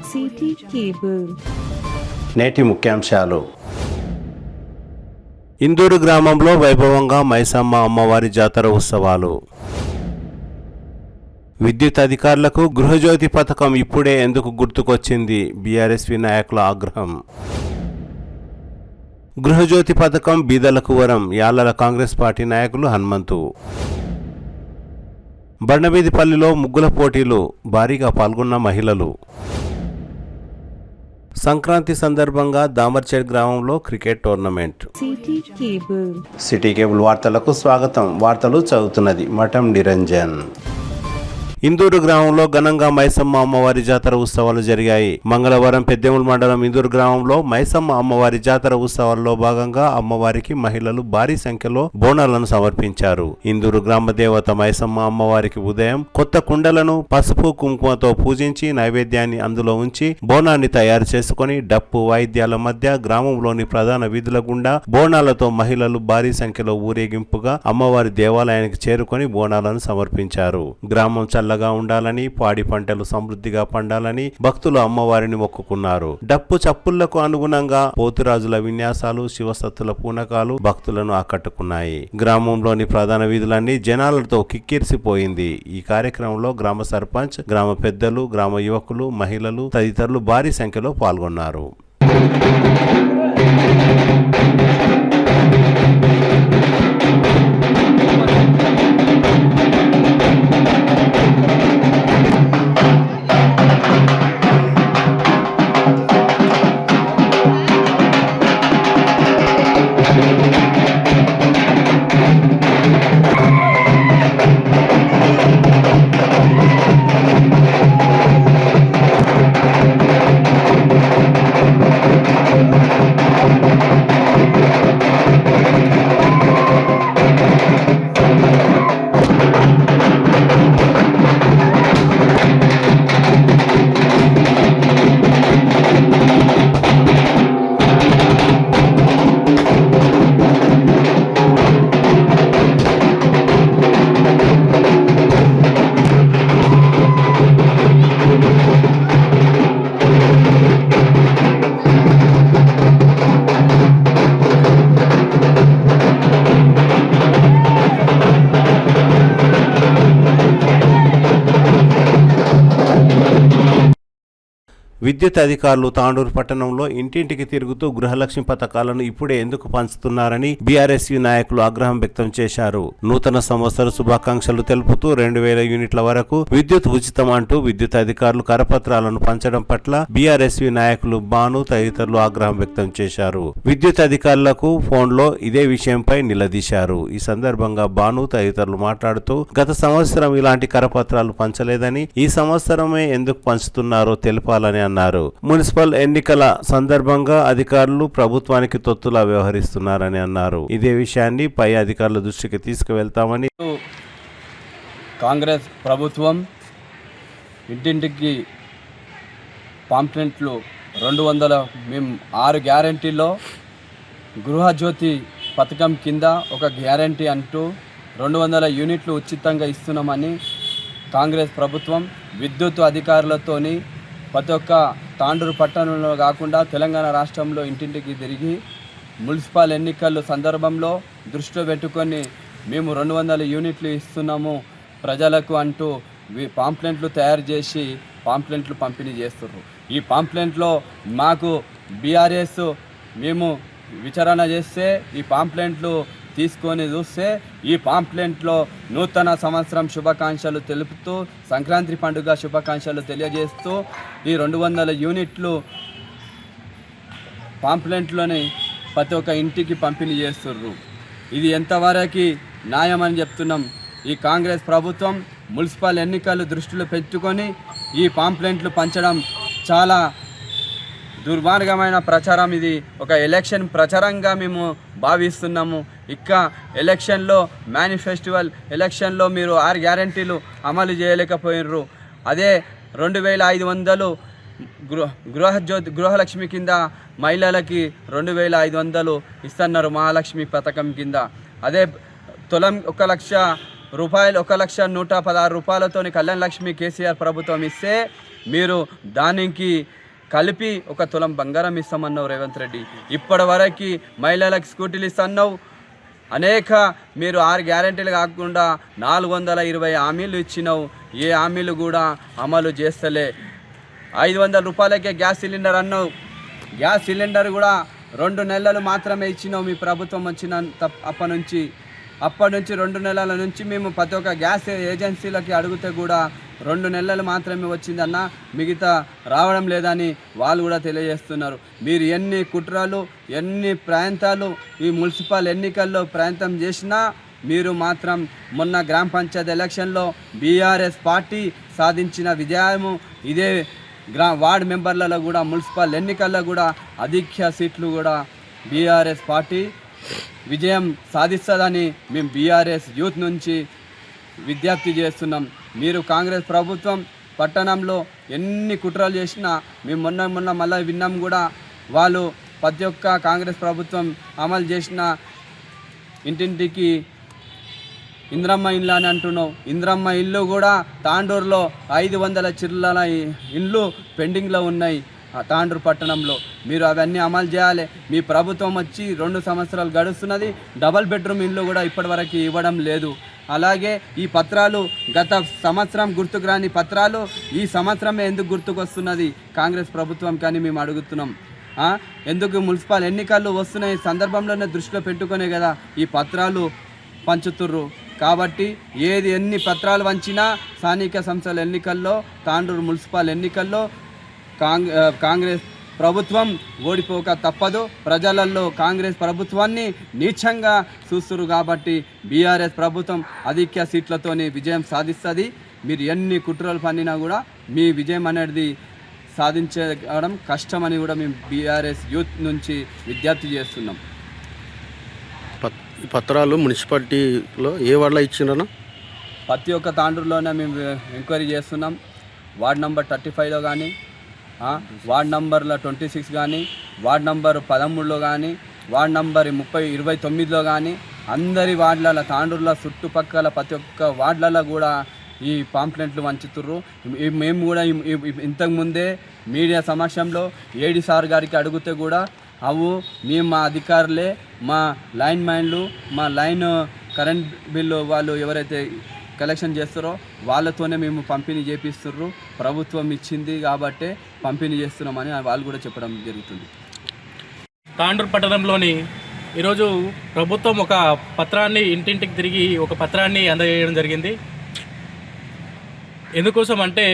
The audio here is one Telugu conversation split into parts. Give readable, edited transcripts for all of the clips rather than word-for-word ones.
City cable. నేటి ముఖ్యాంశాలు. ఇందూరు గ్రామంలో వైభవంగా మైసమ్మ అమ్మవారి జాతర ఉత్సవాలు. విద్యుత్ అధికారులకు గృహజ్యోతి పథకం ఇప్పుడే ఎందుకు గుర్తుకొచ్చింది? బీఆర్ఎస్పీ నాయకుల ఆగ్రహం. గృహజ్యోతి పథకం బీదలకు వరం, యాళ్లల కాంగ్రెస్ పార్టీ నాయకులు హనుమంతు. బండమీదిపల్లిలో ముగ్గుల పోటీలు, భారీగా పాల్గొన్న మహిళలు. సంక్రాంతి సందర్భంగా దామర్చేడ్ గ్రామంలో క్రికెట్ టోర్నమెంట్. సిటీ కేబుల్ వార్తలకు స్వాగతం. వార్తలు చదువుతున్నది మఠం నిరంజన్. ఇందూరు గ్రామంలో ఘనంగా మైసమ్మ అమ్మవారి జాతర ఉత్సవాలు జరిగాయి. మంగళవారం పెద్దెముల మండలం ఇందూరు గ్రామంలో మైసమ్మ అమ్మవారి జాతర ఉత్సవాల్లో భాగంగా అమ్మవారికి మహిళలు భారీ సంఖ్యలో బోనాలను సమర్పించారు. ఇందూరు గ్రామ దేవత మైసమ్మ అమ్మవారికి ఉదయం కొత్త కుండలను పసుపు కుంకుమతో పూజించి నైవేద్యాన్ని అందులో ఉంచి బోనాన్ని తయారు చేసుకుని డప్పు వాయిద్యాల మధ్య గ్రామంలోని ప్రధాన వీధుల గుండా బోనాలతో మహిళలు భారీ సంఖ్యలో ఊరేగింపుగా అమ్మవారి దేవాలయానికి చేరుకొని బోనాలను సమర్పించారు. గ్రామం చల్లగా ఉండాలని, పాడి పంటలు సమృద్ధిగా పండాలని భక్తులు అమ్మవారిని మొక్కుకున్నారు. డప్పు చప్పుళ్లకు అనుగుణంగా పోతురాజుల విన్యాసాలు, శివసత్తుల పూనకాలు భక్తులను ఆకట్టుకున్నాయి. గ్రామంలోని ప్రధాన వీధులన్నీ జనాలతో కిక్కిరిసిపోయింది. ఈ కార్యక్రమంలో గ్రామ సర్పంచ్, గ్రామ పెద్దలు, గ్రామ యువకులు, మహిళలు తదితరులు భారీ సంఖ్యలో పాల్గొన్నారు. విద్యుత్ అధికారులు తాండూరు పట్టణంలో ఇంటింటికి తిరుగుతూ గృహలక్ష్మి పథకాలను ఇప్పుడే ఎందుకు పంచుతున్నారని బీఆర్ఎస్యూ నాయకులు ఆగ్రహం వ్యక్తం చేశారు. నూతన సంవత్సర శుభాకాంక్షలు తెలుపుతూ 2000 యూనిట్ల వరకు విద్యుత్ ఉచితం అంటూ విద్యుత్ అధికారులు కరపత్రాలను పంచడం పట్ల బీఆర్ఎస్యూ నాయకులు బాను తదితరులు ఆగ్రహం వ్యక్తం చేశారు. విద్యుత్ అధికారులకు ఫోన్లో ఇదే విషయంపై నిలదీశారు. ఈ సందర్భంగా బాను తదితరులు మాట్లాడుతూ గత సంవత్సరం ఇలాంటి కరపత్రాలు పంచలేదని, ఈ సంవత్సరమే ఎందుకు పంచుతున్నారో తెలపాలని అన్నారు. మున్సిపల్ ఎన్నికల సందర్భంగా అధికారులు ప్రభుత్వానికి తొత్తులా వ్యవహరిస్తున్నారని అన్నారు. ఇదే విషయాన్ని పై అధికారుల దృష్టికి తీసుకువెళ్తామని. కాంగ్రెస్ ప్రభుత్వం ఇంటింటికి పాంప్లెంట్లు 200 మేము 6 గ్యారంటీలో గృహజ్యోతి పథకం కింద ఒక గ్యారంటీ అంటూ 200 యూనిట్లు ఉచితంగా ఇస్తున్నామని కాంగ్రెస్ ప్రభుత్వం విద్యుత్ అధికారులతోని ప్రతి ఒక్క తాండూరు పట్టణంలో కాకుండా తెలంగాణ రాష్ట్రంలో ఇంటింటికి తిరిగి మున్సిపల్ ఎన్నికల సందర్భంలో దృష్టిలో పెట్టుకొని మేము 200 యూనిట్లు ఇస్తున్నాము ప్రజలకు అంటూ పాంప్లెంట్లు తయారు చేసి పాంప్లెంట్లు పంపిణీ చేస్తున్నారు. ఈ పాంప్లెంట్లో మాకు బీఆర్ఎస్ మేము విచారణ చేస్తే ఈ పాంప్లెంట్లు తీసుకొని చూస్తే ఈ పాంప్లెంట్లో నూతన సంవత్సరం శుభాకాంక్షలు తెలుపుతూ సంక్రాంతి పండుగ శుభాకాంక్షలు తెలియజేస్తూ ఈ 200 యూనిట్లు పాంప్లెంట్లోని ప్రతి ఒక్క ఇంటికి పంపిణీ చేస్తుర్రు. ఇది ఎంతవరకు న్యాయమని చెప్తున్నాం. ఈ కాంగ్రెస్ ప్రభుత్వం మున్సిపల్ ఎన్నికలు దృష్టిలో పెట్టుకొని ఈ పాంప్లెంట్లు పంచడం చాలా దుర్మార్గమైన ప్రచారం. ఇది ఒక ఎలక్షన్ ప్రచారంగా మేము భావిస్తున్నాము. ఇక ఎలక్షన్లో మేనిఫెస్టివల్ ఎలక్షన్లో మీరు 6 గ్యారంటీలు అమలు చేయలేకపోయినరు. అదే 2500 గృహలక్ష్మి కింద మహిళలకి 2500 ఇస్తున్నారు మహాలక్ష్మి పథకం కింద. అదే తులం 1,00,000 రూపాయలు 1,116,000 రూపాయలతోని కళ్యాణ లక్ష్మి కేసీఆర్ ప్రభుత్వం ఇస్తే మీరు దానికి కలిపి 1 తులం బంగారం ఇస్తామన్నావు రేవంత్ రెడ్డి. ఇప్పటి వరకు మహిళలకు స్కూటీలు ఇస్తున్నావు. అనేక మీరు 6 గ్యారెంటీలు కాకుండా 420 హామీలు ఇచ్చినావు. ఏ హామీలు కూడా అమలు చేస్తలే. 500 రూపాయలకే గ్యాస్ సిలిండర్ అన్నావు. గ్యాస్ సిలిండర్ కూడా 2 నెలలు మాత్రమే ఇచ్చినావు మీ ప్రభుత్వం వచ్చిన అప్పటి నుంచి 2 నెలల నుంచి మేము ప్రతి ఒక్క గ్యాస్ ఏజెన్సీలకి అడిగితే కూడా 2 నెలలు మాత్రమే వచ్చిందన్న, మిగతా రావడం లేదని వాళ్ళు కూడా తెలియజేస్తున్నారు. మీరు ఎన్ని కుట్రలు ఎన్ని ప్రాంతాలు ఈ మున్సిపల్ ఎన్నికల్లో ప్రాంతం చేసినా మీరు మాత్రం మొన్న గ్రామ పంచాయతీ ఎలక్షన్లో బీఆర్ఎస్ పార్టీ సాధించిన విజయము ఇదే. వార్డు మెంబర్లలో కూడా మున్సిపల్ ఎన్నికల్లో కూడా అధిక సీట్లు కూడా బీఆర్ఎస్ పార్టీ విజయం సాధిస్తుందని మేము బీఆర్ఎస్ యూత్ నుంచి విజ్ఞప్తి చేస్తున్నాం. మీరు కాంగ్రెస్ ప్రభుత్వం పట్టణంలో ఎన్ని కుట్రలు చేసినా మేము మొన్న మళ్ళీ విన్నాం కూడా. వాళ్ళు ప్రతి ఒక్క కాంగ్రెస్ ప్రభుత్వం అమలు చేసిన ఇంటింటికి ఇంద్రమ్మ ఇల్లు అని అంటున్నావు. ఇంద్రమ్మ ఇల్లు కూడా తాండూరులో 500 చిల్లల ఇల్లు పెండింగ్లో ఉన్నాయి తాండూరు పట్టణంలో. మీరు అవన్నీ అమలు చేయాలి. మీ ప్రభుత్వం వచ్చి 2 సంవత్సరాలు గడుస్తున్నది. డబల్ బెడ్రూమ్ ఇల్లు కూడా ఇప్పటివరకు ఇవ్వడం లేదు. అలాగే ఈ పత్రాలు గత సంవత్సరం గుర్తుకు రాని పత్రాలు ఈ సంవత్సరమే ఎందుకు గుర్తుకొస్తున్నది కాంగ్రెస్ ప్రభుత్వం కానీ మేము అడుగుతున్నాం. ఎందుకు మున్సిపల్ ఎన్నికలు వస్తున్న ఈ సందర్భంలోనే దృష్టిలో పెట్టుకునే కదా ఈ పత్రాలు పంచుతుర్రు. కాబట్టి ఎన్ని పత్రాలు వంచినా స్థానిక సంస్థల ఎన్నికల్లో తాండూరు మున్సిపల్ ఎన్నికల్లో కాంగ్రెస్ ప్రభుత్వం ఓడిపోక తప్పదు. ప్రజలలో కాంగ్రెస్ ప్రభుత్వాన్ని నీచంగా చూస్తున్నారు. కాబట్టి బీఆర్ఎస్ ప్రభుత్వం అధిక సీట్లతోని విజయం సాధిస్తుంది. మీరు ఎన్ని కుట్రలు పన్నినా కూడా మీ విజయం అనేది సాధించడం కష్టమని కూడా మేము బీఆర్ఎస్ యూత్ నుంచి విజ్ఞప్తి చేస్తున్నాం. ఈ పత్రాలు మున్సిపాలిటీలో ఏ వార్డులో ఇచ్చిండ్రన్నా? ప్రతి ఒక్క తాండూరులోనే మేము ఎంక్వైరీ చేస్తున్నాం. వార్డ్ నెంబర్ 35లో కానీ, వార్డ్ నంబర్ల 26 కానీ, వార్డ్ నంబర్ 13లో కానీ, వార్డ్ నంబర్ 29లో కానీ, అందరి వార్డుల తాండూరుల చుట్టుపక్కల ప్రతి ఒక్క వార్డులలో కూడా ఈ పాంప్లెంట్లు వంచుతుర్రు. మేము కూడా ఇంతకుముందే మీడియా సమక్షంలో ఏడీ సార్ గారికి అడిగితే కూడా మేము మా అధికారులే, మా లైన్ మ్యాన్లు, మా లైన్ కరెంట్ బిల్లు వాళ్ళు ఎవరైతే కలెక్షన్ చేస్తారో వాళ్ళతోనే మేము పంపిణీ చేపిస్తుర్రు. ప్రభుత్వం ఇచ్చింది కాబట్టే పంపిణీ చేస్తున్నామని వాళ్ళు కూడా చెప్పడం జరుగుతుంది. తాండూరు పట్టణంలోని ఈరోజు ప్రభుత్వం ఒక పత్రాన్ని ఇంటింటికి తిరిగి ఒక పత్రాన్ని అందజేయడం జరిగింది. ఎందుకోసం అంటే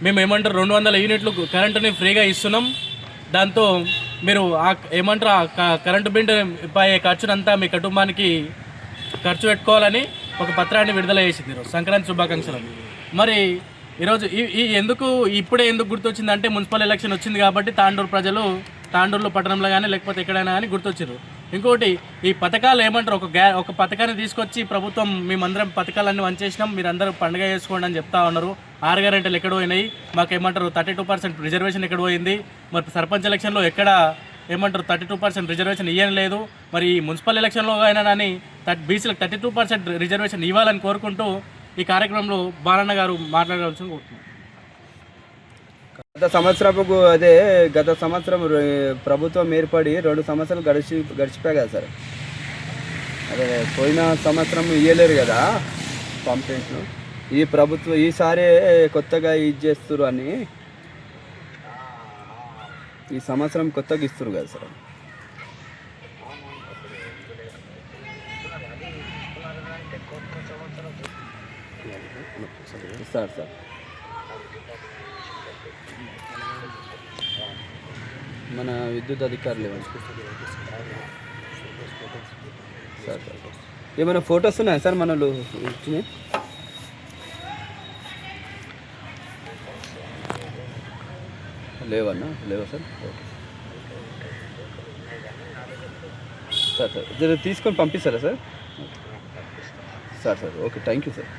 మేము 200 యూనిట్లు కరెంటుని ఫ్రీగా ఇస్తున్నాం. దాంతో మీరు కరెంటు బిల్లు అయ్యే ఖర్చునంతా మీ కుటుంబానికి ఖర్చు పెట్టుకోవాలని ఒక పత్రాన్ని విడుదల చేసింది ఈరోజు. సంక్రాంతి శుభాకాంక్షలు. మరి ఈరోజు ఎందుకు ఇప్పుడే గుర్తొచ్చిందంటే మున్సిపల్ ఎలక్షన్ వచ్చింది కాబట్టి తాండూరు ప్రజలు తాండూరులో పట్టణంలో కానీ లేకపోతే ఎక్కడైనా కానీ గుర్తొచ్చారు. ఇంకోటి ఈ పథకాలు ఒక పథకాన్ని తీసుకొచ్చి ప్రభుత్వం మేమందరం పథకాలన్నీ వంచేసినాం, మీరందరూ పండుగ చేసుకోండి అని చెప్తా ఉన్నారు. 6 గ్యారెంటీలు ఎక్కడ పోయినాయి, మాకు 32% రిజర్వేషన్ ఎక్కడ పోయింది, మరి సర్పంచ్ ఎలక్షన్లో ఎక్కడ 32% రిజర్వేషన్ ఇవ్వని లేదు. మరి ఈ మున్సిపల్ ఎలక్షన్లో అయినా కానీ బీసీలకు 32% రిజర్వేషన్ ఇవ్వాలని కోరుకుంటూ ఈ కార్యక్రమంలో బాలన్న గారు మాట్లాడవలసిన కోరుతున్నాం. గత సంవత్సరం ప్రభుత్వం ఏర్పడి 2 సంవత్సరాలు గడిచిపోయాయి కదా సార్. అదే పోయిన సంవత్సరం ఇవ్వలేరు కదా పంపించు. ఈ ప్రభుత్వం ఈసారి కొత్తగా చేస్తున్నారు అని ఈ సంవత్సరం కొత్తగా ఇస్తారు కదా సార్. సార్ మన విద్యుత్ అధికారులు సార్ ఏమైనా ఫొటోస్ ఉన్నాయా సార్ మనలు ఇచ్చినాయి? లేవా సార్? ఓకే సార్ తీసుకొని పంపిస్తారా sir? Okay, thank you sir.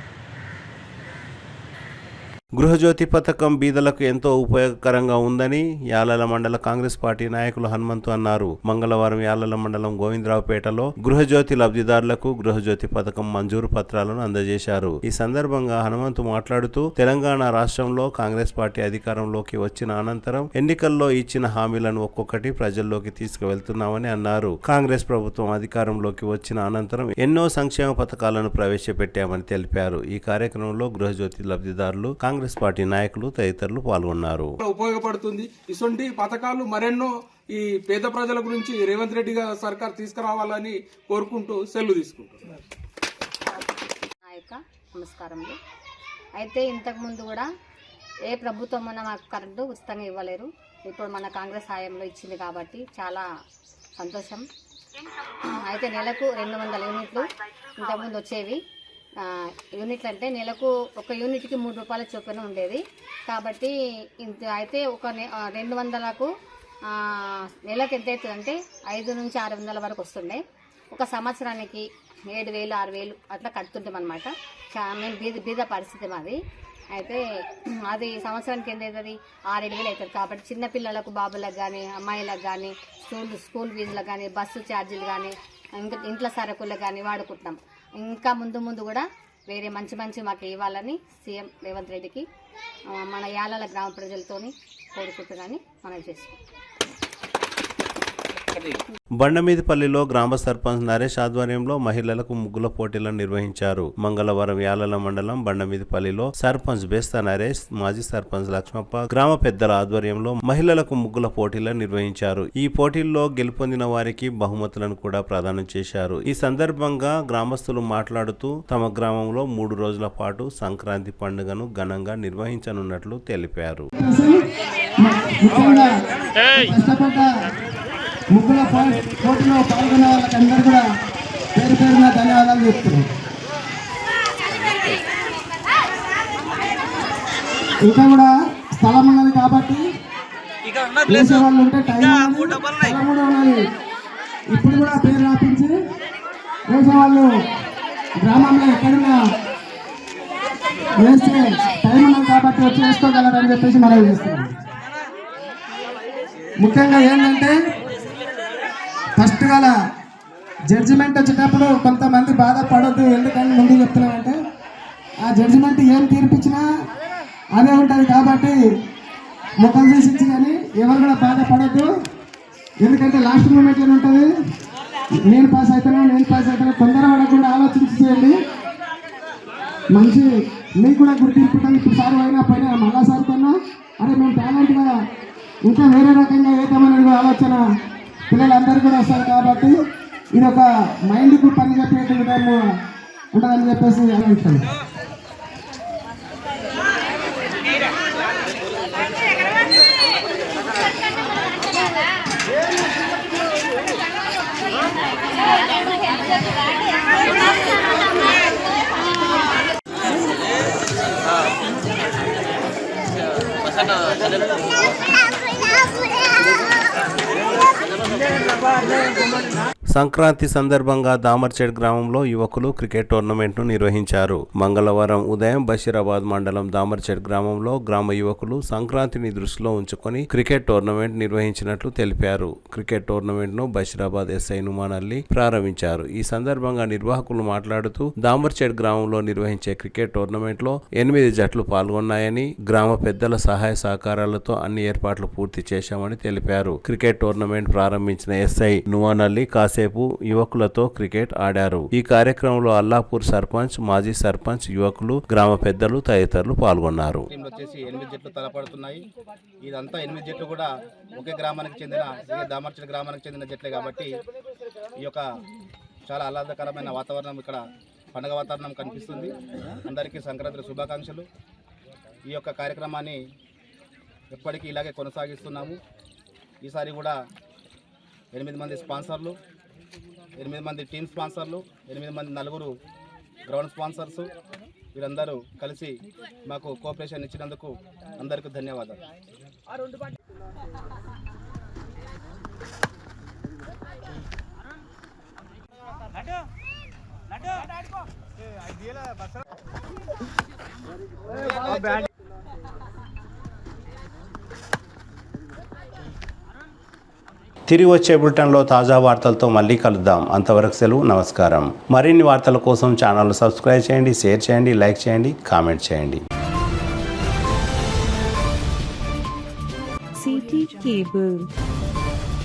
Gruhajyothi పథకం బీదలకు ఎంతో ఉపయోగకరంగా ఉందని యాలల మండల కాంగ్రెస్ పార్టీ నాయకులు హనుమంతు అన్నారు. మంగళవారం యాలల మండలం గోవిందరావుపేటలో గృహజ్యోతి లబ్ధిదారులకు గృహజ్యోతి పథకం మంజూరు పత్రాలను అందజేశారు. ఈ సందర్భంగా హనుమంతు మాట్లాడుతూ తెలంగాణ రాష్ట్రంలో కాంగ్రెస్ పార్టీ అధికారంలోకి వచ్చిన అనంతరం ఎన్నికల్లో ఇచ్చిన హామీలను ఒక్కొక్కటి ప్రజల్లోకి తీసుకువెళ్తున్నామని అన్నారు. కాంగ్రెస్ ప్రభుత్వం అధికారంలోకి వచ్చిన అనంతరం ఎన్నో సంక్షేమ పథకాలను ప్రవేశపెట్టామని తెలిపారు. ఈ కార్యక్రమంలో గృహజ్యోతి లబ్ధిదారులు, కాంగ్రెస్ పార్టీ నాయకులు తదితరులు పాల్గొన్నారు. ఉపయోగపడుతుంది. ఇటువంటి పథకాలు మరెన్నో ఈ పేద ప్రజల గురించి రేవంత్ రెడ్డి గారు సర్కార్ తీసుకురావాలని కోరుకుంటూ సెలవు తీసుకుంటున్నారు. నమస్కారములు. అయితే ఇంతకుముందు కూడా ఏ ప్రభుత్వం మాకు కరెంటు ఉచితంగా ఇవ్వలేరు. ఇప్పుడు మన కాంగ్రెస్ హయాంలో ఇచ్చింది కాబట్టి చాలా సంతోషం. అయితే నెలకు 200 యూనిట్లు ఇంతకుముందు వచ్చేవి. యూనిట్లు అంటే నెలకు ఒక యూనిట్కి 3 రూపాయల చొప్పున ఉండేది. కాబట్టి అయితే ఒక 200కు నెలకు ఎంత అవుతుందంటే 5 నుంచి 600 వరకు వస్తుండే. ఒక సంవత్సరానికి 7,000 6,000 అట్లా కడుతుంటాం అనమాట. మేము బీద పరిస్థితి మాది. అయితే అది సంవత్సరానికి ఎంత అవుతుంది? 6,000 అవుతుంది. కాబట్టి చిన్నపిల్లలకు, బాబులకు కానీ, అమ్మాయిలకు కానీ, స్కూల్ ఫీజులకు కానీ, బస్సు ఛార్జీలు కానీ, ఇంకా ఇంట్లో సరుకులకు కానీ వాడుకుంటున్నాం. ఇంకా ముందు కూడా వేరే మంచి మాకు ఇవ్వాలని సీఎం రేవంత్ రెడ్డికి మన యాలల గ్రామ ప్రజలతోని కోరుకుంటున్నానని మనం చేసుకుంటాం. బండమీదిపల్లిలో గ్రామ సర్పంచ్ నరేష్ ఆధ్వర్యంలో మహిళలకు ముగ్గుల పోటీలను నిర్వహించారు. మంగళవారం యాలల మండలం బండమీదిపల్లిలో సర్పంచ్ బేస్తా నరేష్, మాజీ సర్పంచ్ లక్ష్మప్ప, గ్రామ పెద్దల ఆధ్వర్యంలో మహిళలకు ముగ్గుల పోటీలను నిర్వహించారు. ఈ పోటీల్లో గెలుపొందిన వారికి బహుమతులను కూడా ప్రదానం చేశారు. ఈ సందర్భంగా గ్రామస్తులు మాట్లాడుతూ తమ గ్రామంలో 3 రోజుల పాటు సంక్రాంతి పండుగను ఘనంగా నిర్వహించనున్నట్లు తెలిపారు. ముగ్గుల పోటీలో పాల్గొన్న వాళ్ళకందరూ కూడా పేరున ధన్యవాదాలు చెప్తున్నాం. ఇంకా కూడా స్థలం ఉన్నది కాబట్టి వేసే వాళ్ళు ఉంటే స్థలం కూడా ఉన్నది. ఇప్పుడు కూడా పేరు రాపించి వేసేవాళ్ళు గ్రామంలో ఎక్కడన్నా వేస్తే టైం ఉన్నది కాబట్టి వచ్చి వేసుకోగలరని చెప్పేసి మనం చేస్తున్నాం. ముఖ్యంగా ఏంటంటే ఫస్ట్ గల జడ్జిమెంట్ వచ్చేటప్పుడు కొంతమంది బాధపడద్దు. ఎందుకని ముందు చెప్తున్నామంటే ఆ జడ్జిమెంట్ ఏం తీర్పిచ్చినా అదే ఉంటుంది కాబట్టి ముఖం తీసిచ్చి కానీ ఎవరు కూడా బాధపడద్దు. ఎందుకంటే లాస్ట్ మూమెంట్లో ఉంటుంది నేను పాస్ అవుతాను తొందరపడకుండా ఆలోచించి చేయండి. మంచి మీకు కూడా గుర్తింపుతాను. ఇప్పుడు సార్ అయినా పైన మళ్ళా సార్ కన్నా అరే మేము టాలెంట్ కదా ఇంకా వేరే రకంగా ఏదమనేది ఆలోచన పిల్లలందరూ కూడా వస్తారు. కాబట్టి ఇది ఒక మైండ్కు పని చెప్పే విధంగా ఉంటుందని చెప్పేసి అనుకుంటాను. సంక్రాంతి సందర్భంగా దామర్చేడ్ గ్రామంలో యువకులు క్రికెట్ టోర్నమెంట్ను నిర్వహించారు. మంగళవారం ఉదయం బషీరాబాద్ మండలం దామర్చేడ్ గ్రామంలో గ్రామ యువకులు సంక్రాంతిని దృష్టిలో ఉంచుకొని క్రికెట్ టోర్నమెంట్ నిర్వహించినట్లు తెలిపారు. క్రికెట్ టోర్నమెంట్ను బషీరాబాద్ ఎస్ఐ నుమాన్ అలీ ప్రారంభించారు. ఈ సందర్భంగా నిర్వాహకులు మాట్లాడుతూ దామర్చేడ్ గ్రామంలో నిర్వహించే క్రికెట్ టోర్నమెంట్లో 8 జట్లు పాల్గొన్నాయని, గ్రామ పెద్దల సహాయ సహకారాలతో అన్ని ఏర్పాట్లు పూర్తి చేశామని తెలిపారు. క్రికెట్ టోర్నమెంట్ ప్రారంభించిన ఎస్ఐ నుమాన్ అలీ కాసేపు యువకులతో క్రికెట్ ఆడారు. ఈ కార్యక్రమంలో అల్లాపూర్ సర్పంచ్, మాజీ సర్పంచ్, యువకులు, గ్రామ పెద్దలు తదితరులు పాల్గొన్నారు. 8 జట్లు తలపడుతున్నాయి. ఇదంతా 8 జట్లు కూడా ఒకే గ్రామానికి చెందిన దామర్చేడ్ గ్రామానికి చెందిన జట్లే కాబట్టి ఈ యొక్క చాలా ఆహ్లాదకరమైన వాతావరణం ఇక్కడ పండుగ వాతావరణం కనిపిస్తుంది. అందరికీ సంక్రాంతి శుభాకాంక్షలు. ఈ యొక్క కార్యక్రమాన్ని ఎప్పటికీ ఇలాగే కొనసాగిస్తున్నాము. ఈసారి కూడా 8 మంది స్పాన్సర్లు, 8 మంది టీమ్ స్పాన్సర్లు, 8 మంది 4 గ్రౌండ్ స్పాన్సర్స్ వీరందరూ కలిసి మాకు కోఆపరేషన్ ఇచ్చినందుకు అందరికీ ధన్యవాదాలు. తిరిగి వచ్చే బులెటిన్లో తాజా వార్తలతో మళ్ళీ కలుద్దాం. అంతవరకు సెలవు, నమస్కారం. మరిన్ని వార్తల కోసం ఛానల్ సబ్స్క్రైబ్ చేయండి, షేర్ చేయండి, లైక్ చేయండి, కామెంట్ చేయండి. CT Cable.